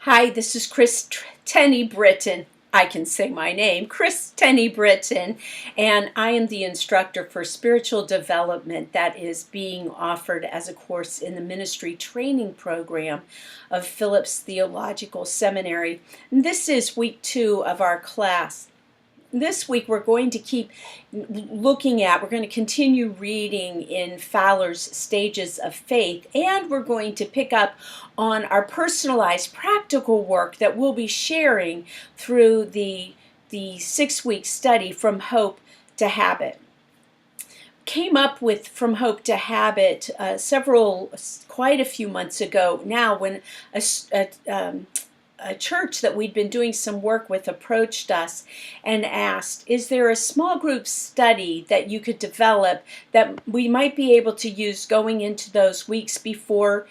Hi, this is Tenny-Brittian. I can say my name, Tenny-Brittian, and I am the instructor for spiritual development that is being offered as a course in the ministry training program of Phillips Theological Seminary. And this is week 2 of our class. This week we're going to keep we're going to continue reading in Fowler's Stages of Faith, and we're going to pick up on our personalized practical work that we'll be sharing through the 6-week study From Hope to Habit. Came up with From Hope to Habit quite a few months ago now, when a church that we'd been doing some work with approached us and asked, is there a small group study that you could develop that we might be able to use going into those weeks before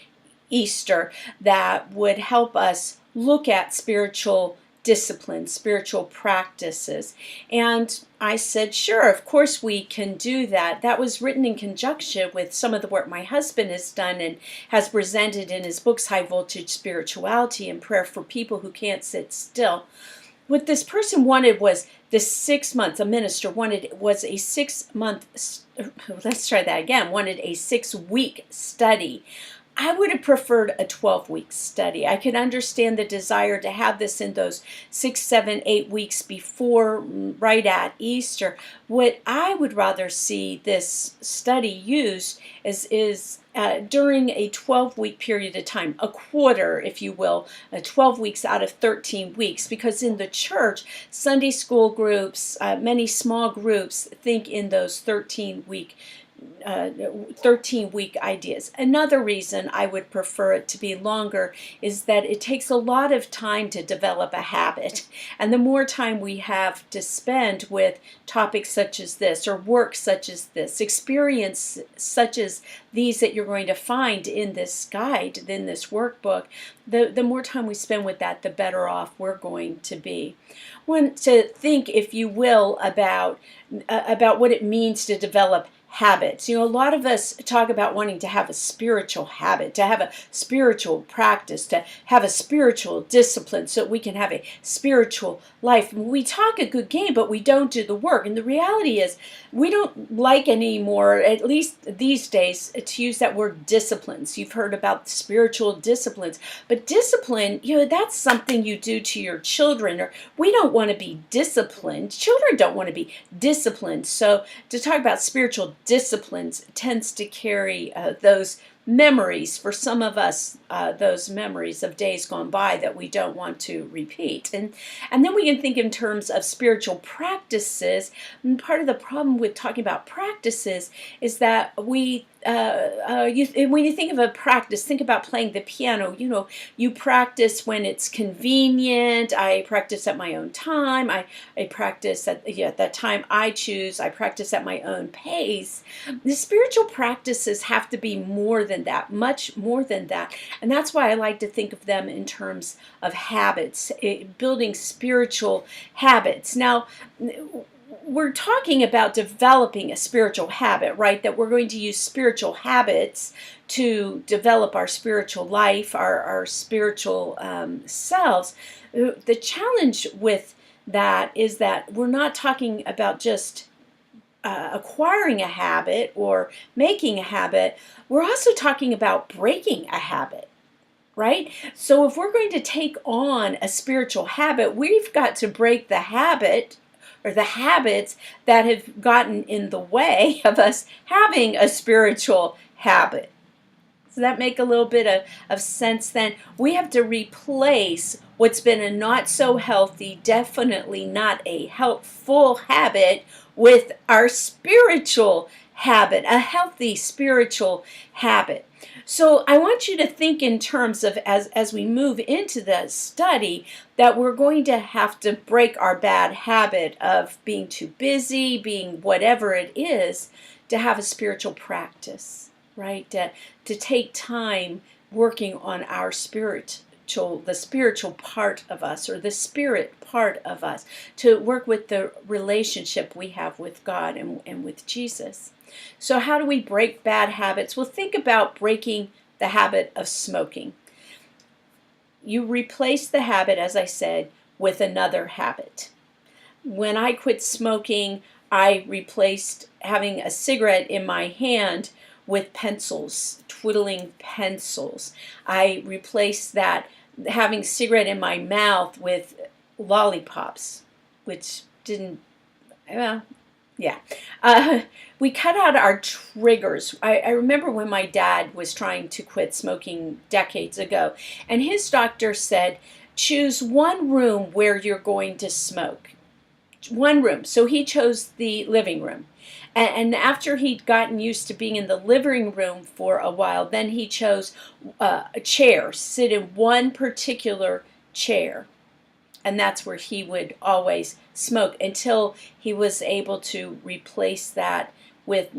Easter that would help us look at spiritual disciplines, spiritual practices? And I said, sure, of course we can do that. That was written in conjunction with some of the work my husband has done and has presented in his books, High Voltage Spirituality and Prayer for People Who Can't Sit Still. What this person wanted was this 6 months, a minister wanted was a 6 month, let's try that again, wanted a 6-week study. I would have preferred a 12-week study. I could understand the desire to have this in those 6, 7, 8 weeks before, right at Easter. What I would rather see this study used is during a 12-week period of time, a quarter, if you will, 12 weeks out of 13 weeks, because in the church, Sunday school groups, many small groups think in those 13-week ideas. Another reason I would prefer it to be longer is that it takes a lot of time to develop a habit. And the more time we have to spend with topics such as this, or work such as this, experience such as these that you're going to find in this guide, in this workbook, the more time we spend with that, the better off we're going to be. I want to think, if you will, about what it means to develop habits. You know, a lot of us talk about wanting to have a spiritual habit, to have a spiritual practice, to have a spiritual discipline so we can have a spiritual life. We talk a good game, but we don't do the work. And the reality is we don't like anymore, at least these days, to use that word disciplines. You've heard about spiritual disciplines, but discipline, you know, that's something you do to your children, or we don't want to be disciplined. Children don't want to be disciplined. So to talk about spiritual disciplines tends to carry those memories, for some of us, those memories of days gone by that we don't want to repeat. And then we can think in terms of spiritual practices. And part of the problem with talking about practices is that when you think of a practice, think about playing the piano. You know, you practice when it's convenient. I practice at my own time. I practice at that time I choose. I practice at my own pace. The spiritual practices have to be more than that, much more than that. And that's why I like to think of them in terms of habits, building spiritual habits. Now, we're talking about developing a spiritual habit, right? That we're going to use spiritual habits to develop our spiritual life, our spiritual selves. The challenge with that is that we're not talking about just acquiring a habit or making a habit. We're also talking about breaking a habit. Right? So if we're going to take on a spiritual habit, we've got to break the habit or the habits that have gotten in the way of us having a spiritual habit. Does that make a little bit of sense then? We have to replace what's been a not so healthy, definitely not a helpful habit, with our spiritual habit, a healthy spiritual habit. So I want you to think in terms of, as we move into the study, that we're going to have to break our bad habit of being too busy, being whatever it is, to have a spiritual practice, right? To take time working on our the spiritual part of us, or the spirit part of us, to work with the relationship we have with God and with Jesus. So how do we break bad habits? Well, think about breaking the habit of smoking. you replace the habit, as I said, with another habit. When I quit smoking, I replaced having a cigarette in my hand with pencils, twiddling pencils. I replaced that having cigarette in my mouth with lollipops, which didn't, well, yeah. We cut out our triggers. I remember when my dad was trying to quit smoking decades ago, and his doctor said, choose one room where you're going to smoke. One room. So he chose the living room. And after he'd gotten used to being in the living room for a while, then he chose a chair, sit in one particular chair. And that's where he would always smoke until he was able to replace that with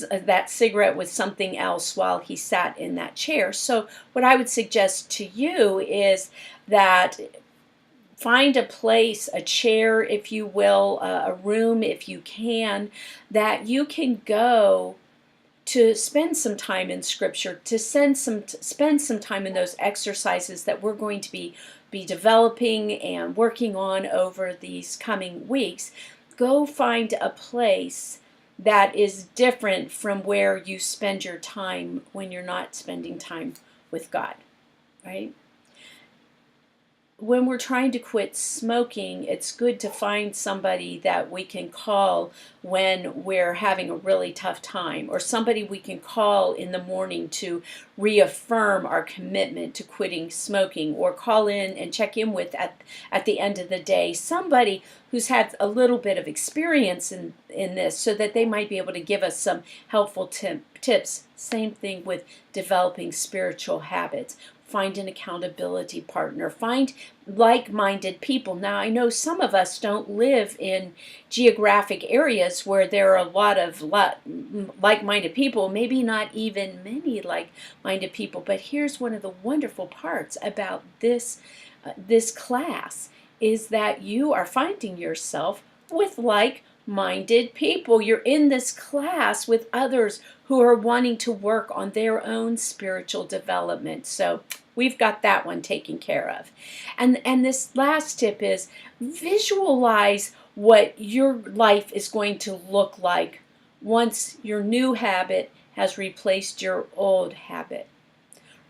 that cigarette with something else while he sat in that chair. So what I would suggest to you is that find a place, a chair, if you will, a room, if you can, that you can go to spend some time in Scripture, to spend some time in those exercises that we're going to be developing and working on over these coming weeks. Go find a place that is different from where you spend your time when you're not spending time with God, right? When we're trying to quit smoking, it's good to find somebody that we can call when we're having a really tough time, or somebody we can call in the morning to reaffirm our commitment to quitting smoking, or call in and check in with at the end of the day, somebody who's had a little bit of experience in this, so that they might be able to give us some helpful tips. Same thing with developing spiritual habits. Find an accountability partner. Find like-minded people. Now, I know some of us don't live in geographic areas where there are a lot of like-minded people, maybe not even many like-minded people. But here's one of the wonderful parts about this class is that you are finding yourself with like-minded people. You're in this class with others who are wanting to work on their own spiritual development. So we've got that one taken care of. And this last tip is visualize what your life is going to look like once your new habit has replaced your old habit.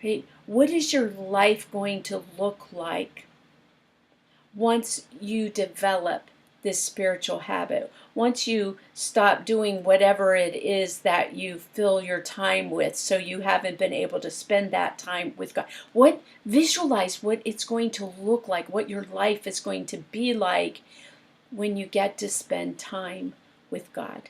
Right? What is your life going to look like once you develop this spiritual habit? Once you stop doing whatever it is that you fill your time with, so you haven't been able to spend that time with God. Visualize what it's going to look like, what your life is going to be like when you get to spend time with God.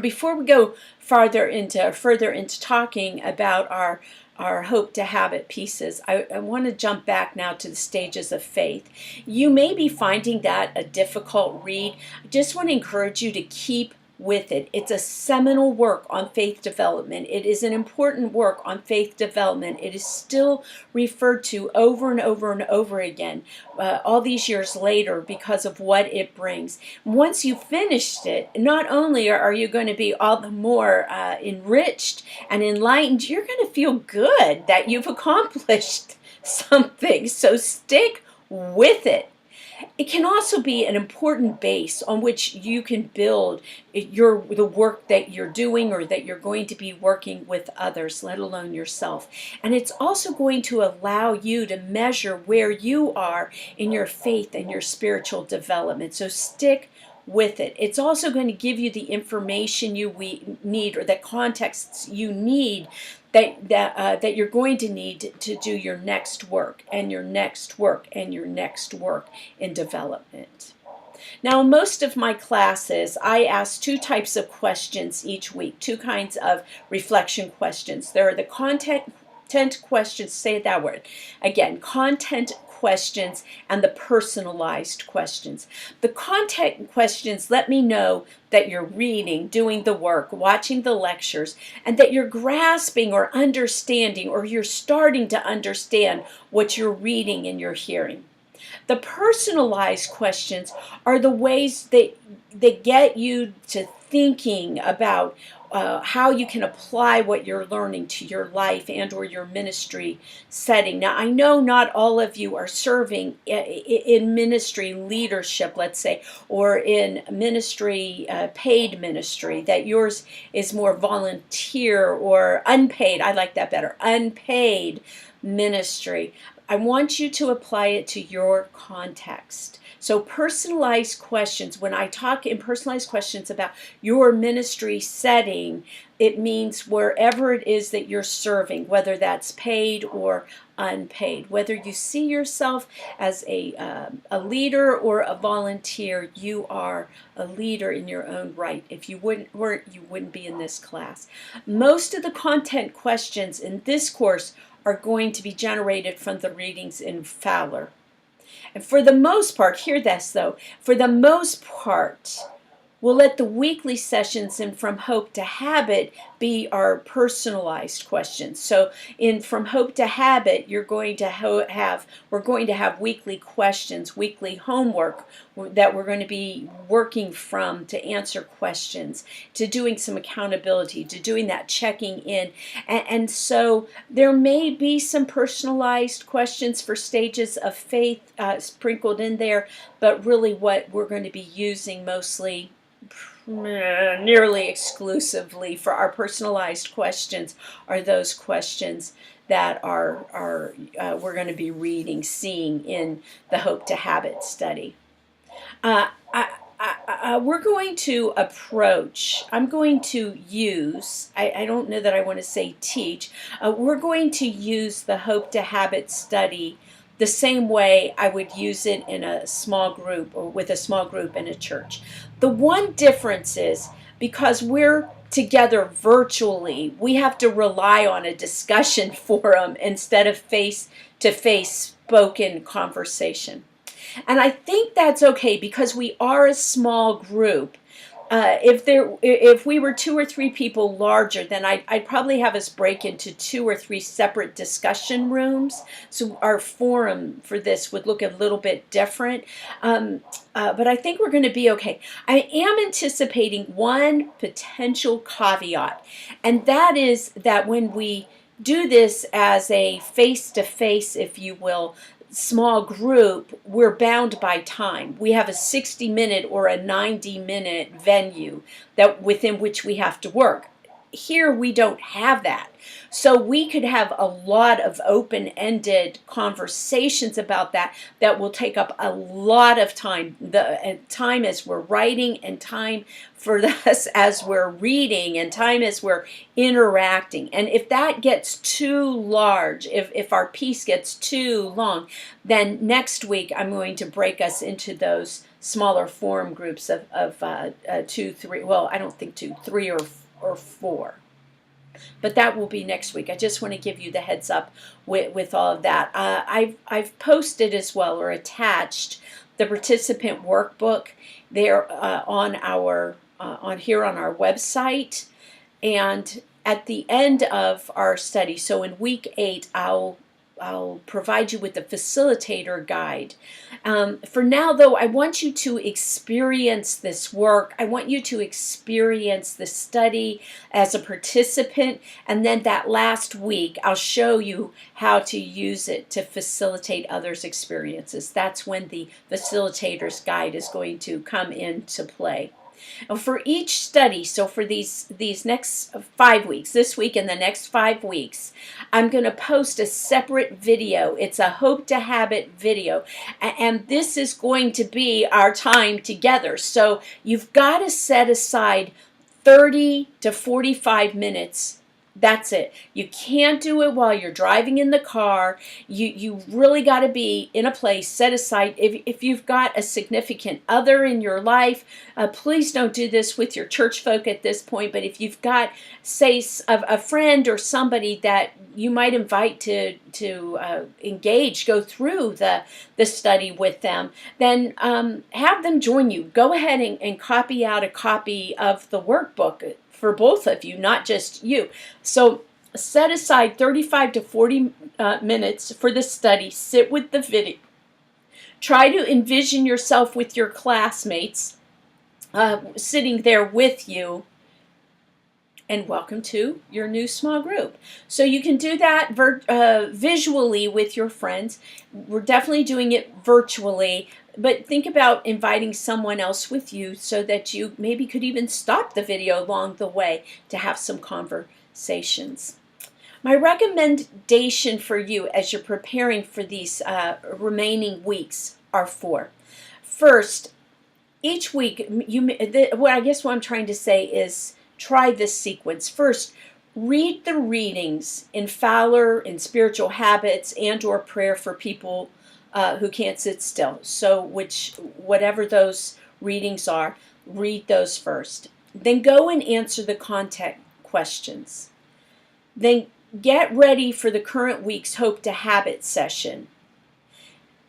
Before we go further into talking about our hope to habit pieces, I want to jump back now to the stages of faith. You may be finding that a difficult read. I just want to encourage you to keep with it. It's a seminal work on faith development. It is an important work on faith development. It is still referred to over and over and over again all these years later because of what it brings. Once you've finished it, not only are you going to be all the more enriched and enlightened, you're going to feel good that you've accomplished something. So stick with it. It can also be an important base on which you can build the work that you're doing or that you're going to be working with others, let alone yourself. And it's also going to allow you to measure where you are in your faith and your spiritual development. So stick with it. It's also going to give you the information you need, or the contexts you need that you're going to need to do your next work and your next work and your next work in development. Now, in most of my classes, I ask two types of questions each week, two kinds of reflection questions. There are the content questions, say that word again, content questions, and the personalized questions. The content questions let me know that you're reading, doing the work, watching the lectures, and that you're grasping or understanding, or you're starting to understand what you're reading and you're hearing. The personalized questions are the ways that get you to thinking about how you can apply what you're learning to your life and or your ministry setting. Now, I know not all of you are serving in ministry leadership, let's say, or in ministry, paid ministry, that yours is more volunteer or unpaid. I like that better, unpaid ministry. I want you to apply it to your context. So personalized questions, when I talk in personalized questions about your ministry setting, it means wherever it is that you're serving, whether that's paid or unpaid. Whether you see yourself as a leader or a volunteer, you are a leader in your own right. If you weren't, you wouldn't be in this class. Most of the content questions in this course are going to be generated from the readings in Fowler. And for the most part, hear this though, for the most part, we'll let the weekly sessions in From Hope to Habit be our personalized questions. So in From Hope to Habit, we're going to have weekly questions, weekly homework that we're going to be working from to answer questions, to doing some accountability, to doing that checking in. And so there may be some personalized questions for stages of faith sprinkled in there, but really what we're going to be using mostly, nearly exclusively for our personalized questions, are those questions that we're going to be reading, seeing in the Hope to Habit study. We're going to I'm going to use, I don't know that I want to say teach, we're going to use the Hope to Habit study the same way I would use it in a small group or with a small group in a church. The one difference is because we're together virtually, we have to rely on a discussion forum instead of face-to-face spoken conversation. And I think that's okay because we are a small group. If we were 2 or 3 people larger, then I'd probably have us break into 2 or 3 separate discussion rooms. So our forum for this would look a little bit different. But I think we're going to be okay. I am anticipating one potential caveat, and that is that when we do this as a face-to-face, if you will, small group, we're bound by time. We have a 60-minute or a 90-minute venue that within which we have to work. Here we don't have that. So we could have a lot of open-ended conversations about that will take up a lot of time. The time as we're writing, and time for us as we're reading, and time as we're interacting. And if that gets too large, if our piece gets too long, then next week I'm going to break us into those smaller forum groups of 2, 3, well, I don't think 2, 3 or 4. But that will be next week. I just want to give you the heads up with all of that. I've posted as well, or attached, the participant workbook there on our here on our website. And at the end of our study, so in week 8, I'll provide you with the facilitator guide. For now, though, I want you to experience this work. I want you to experience the study as a participant, and then that last week, I'll show you how to use it to facilitate others' experiences. That's when the facilitator's guide is going to come into play. And for each study, so for these next 5 weeks, this week and the next 5 weeks, I'm going to post a separate video. It's a Hope to Habit video, and this is going to be our time together. So you've got to set aside 30 to 45 minutes. That's it. You can't do it while you're driving in the car. You really got to be in a place set aside. If you've got a significant other in your life, please don't do this with your church folk at this point. But if you've got, say, a friend or somebody that you might invite to engage, go through the study with them, then have them join you. Go ahead and copy out a copy of the workbook for both of you, not just you. So set aside 35 to 40 minutes for the study. Sit with the video. Try to envision yourself with your classmates sitting there with you. And welcome to your new small group. So you can do that visually with your friends. We're definitely doing it virtually, but think about inviting someone else with you so that you maybe could even stop the video along the way to have some conversations. My recommendation for you as you're preparing for these remaining weeks are four. First, each week, I guess what I'm trying to say is try this sequence. First, read the readings in Fowler, in Spiritual Habits, and or Prayer for People who Can't Sit Still. So whatever those readings are, read those first. Then go and answer the content questions. Then get ready for the current week's Hope to Habit session.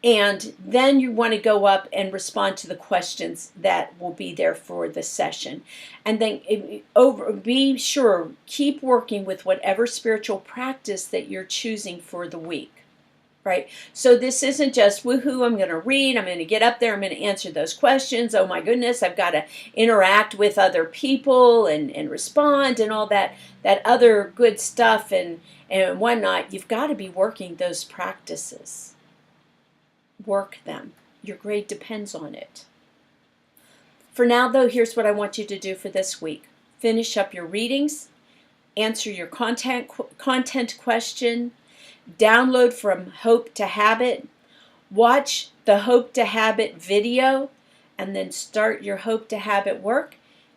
And then you want to go up and respond to the questions that will be there for the session. And then be sure, keep working with whatever spiritual practice that you're choosing for the week. Right? So this isn't just, woohoo, I'm going to read, I'm going to get up there, I'm going to answer those questions. Oh my goodness, I've got to interact with other people and respond and all that other good stuff and whatnot. You've got to be working those practices. Work them. Your grade depends on it. For now, though, here's what I want you to do for this week. Finish up your readings, answer your content question, download from Hope to Habit, watch the Hope to Habit video, and then start your Hope to Habit work,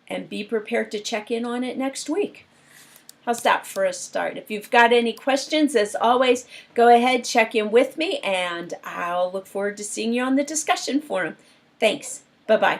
and be prepared to check in on it next week. How's that for a start? If you've got any questions, as always, go ahead, check in with me, and I'll look forward to seeing you on the discussion forum. Thanks. Bye-bye.